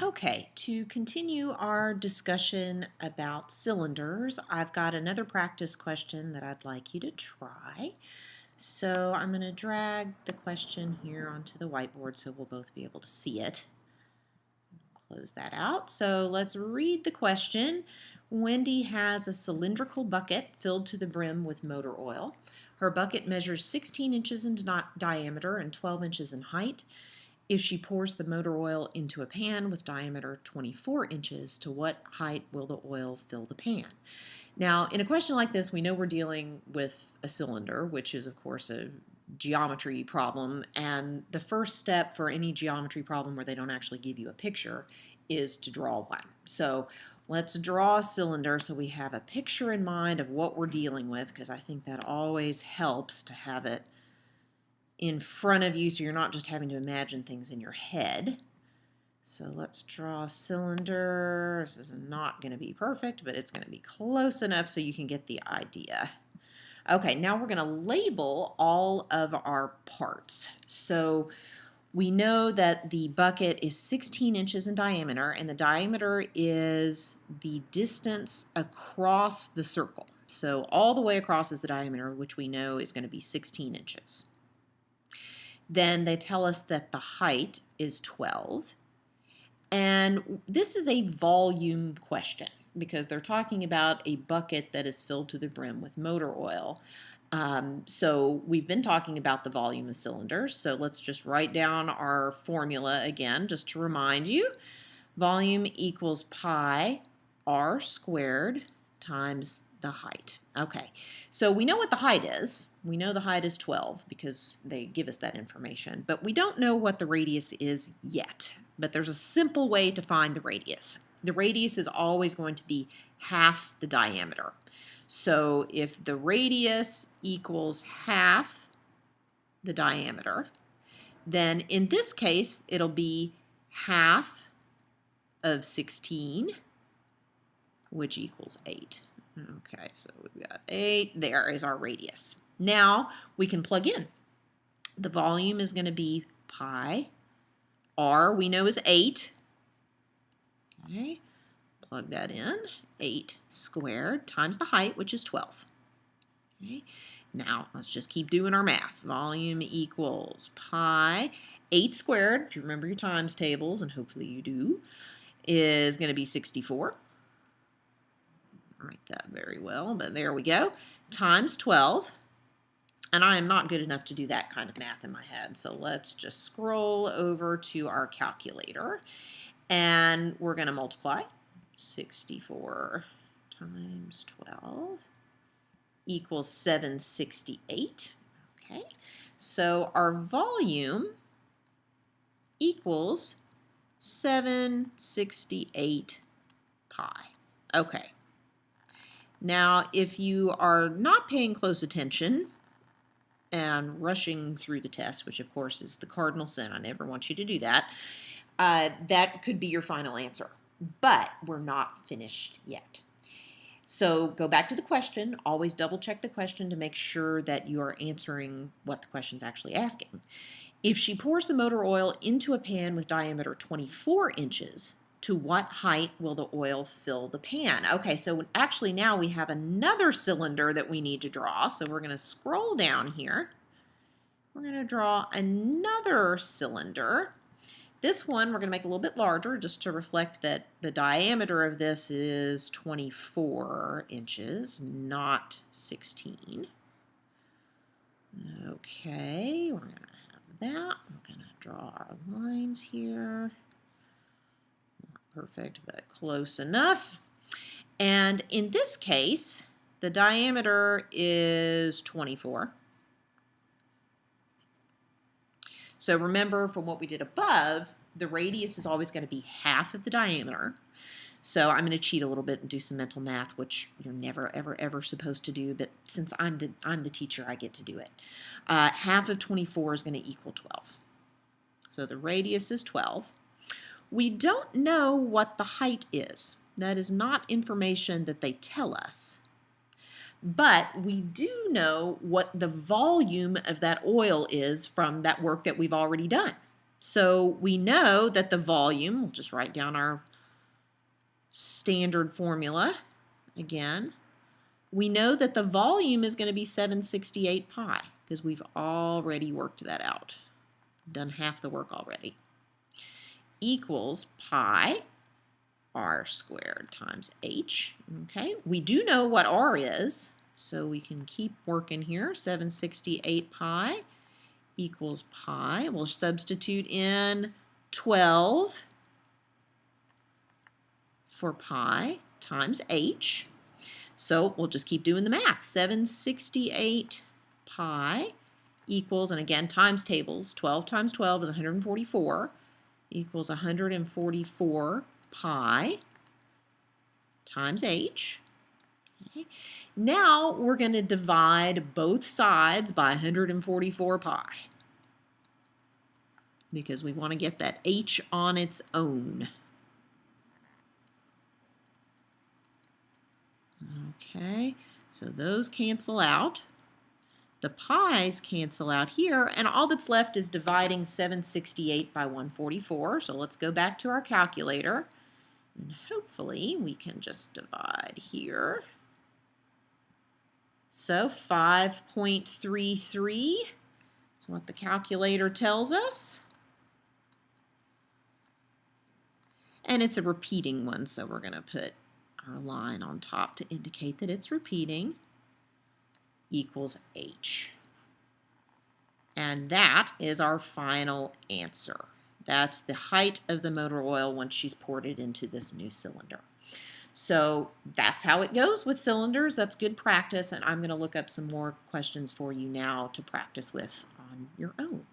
Okay, to continue our discussion about cylinders, I've got another practice question that I'd like you to try. So I'm going to drag the question here onto the whiteboard so we'll both be able to see it. Close that out. So let's read the question. Wendy has a cylindrical bucket filled to the brim with motor oil. Her bucket measures 16 inches in diameter and 12 inches in height. If she pours the motor oil into a pan with diameter 24 inches, to what height will the oil fill the pan? Now, in a question like this, we know we're dealing with a cylinder, which is, of course, a geometry problem. And the first step for any geometry problem where they don't actually give you a picture is to draw one. So let's draw a cylinder so we have a picture in mind of what we're dealing with, because I think that always helps to have it in front of you so you're not just having to imagine things in your head. So let's draw a cylinder. This is not going to be perfect, but it's going to be close enough so you can get the idea. Okay, now we're going to label all of our parts. So we know that the bucket is 16 inches in diameter, and the diameter is the distance across the circle. So all the way across is the diameter, which we know is going to be 16 inches. Then they tell us that the height is 12. And this is a volume question because they're talking about a bucket that is filled to the brim with motor oil. So we've been talking about the volume of cylinders. So let's just write down our formula again, just to remind you. Volume equals pi r squared times the height. Okay, so we know what the height is. We know the height is 12 because they give us that information, but we don't know what the radius is yet. But there's a simple way to find the radius. The radius is always going to be half the diameter. So if the radius equals half the diameter, then in this case, it'll be half of 16, which equals 8. Okay, so we've got 8. There is our radius. Now we can plug in. The volume is going to be pi. R we know is 8. Okay, plug that in. 8 squared times the height, which is 12. Okay, now let's just keep doing our math. Volume equals pi. 8 squared, if you remember your times tables, and hopefully you do, is going to be 64. Write that very well, but there we go. Times 12. And I am not good enough to do that kind of math in my head, so let's just scroll over to our calculator, and we're going to multiply. 64 times 12 equals 768. Okay, so our volume equals 768 pi. Okay. Now, if you are not paying close attention and rushing through the test, which of course is the cardinal sin, I never want you to do that, that could be your final answer. But we're not finished yet. So go back to the question. Always double check the question to make sure that you are answering what the question's actually asking. If she pours the motor oil into a pan with diameter 24 inches, to what height will the oil fill the pan? Okay, so actually now we have another cylinder that we need to draw. So we're going to scroll down here. We're going to draw another cylinder. This one we're going to make a little bit larger just to reflect that the diameter of this is 24 inches, not 16. Okay, we're going to have that. We're going to draw our lines here. Perfect, but close enough. And in this case, the diameter is 24. So remember from what we did above, the radius is always going to be half of the diameter. So I'm going to cheat a little bit and do some mental math, which you're never, ever, ever supposed to do. But since I'm the teacher, I get to do it. Half of 24 is going to equal 12. So the radius is 12. We don't know what the height is. That is not information that they tell us. But we do know what the volume of that oil is from that work that we've already done. So we know that the volume, we'll just write down our standard formula again. We know that the volume is going to be 768 pi because we've already worked that out. Done half the work already. Equals pi r squared times h. Okay, we do know what r is, so we can keep working here. 768 pi equals pi. We'll substitute in 12 for pi times h. So we'll just keep doing the math. 768 pi equals, and again, times tables, 12 times 12 is 144, equals 144 pi times h. Okay. Now we're going to divide both sides by 144 pi because we want to get that h on its own. Okay, so those cancel out. The pi's cancel out here, and all that's left is dividing 768 by 144. So let's go back to our calculator, and hopefully we can just divide here. So 5.33 is what the calculator tells us. And it's a repeating one, so we're going to put our line on top to indicate that it's repeating, equals h. And that is our final answer. That's the height of the motor oil once she's poured it into this new cylinder. So that's how it goes with cylinders. That's good practice, and I'm going to look up some more questions for you now to practice with on your own.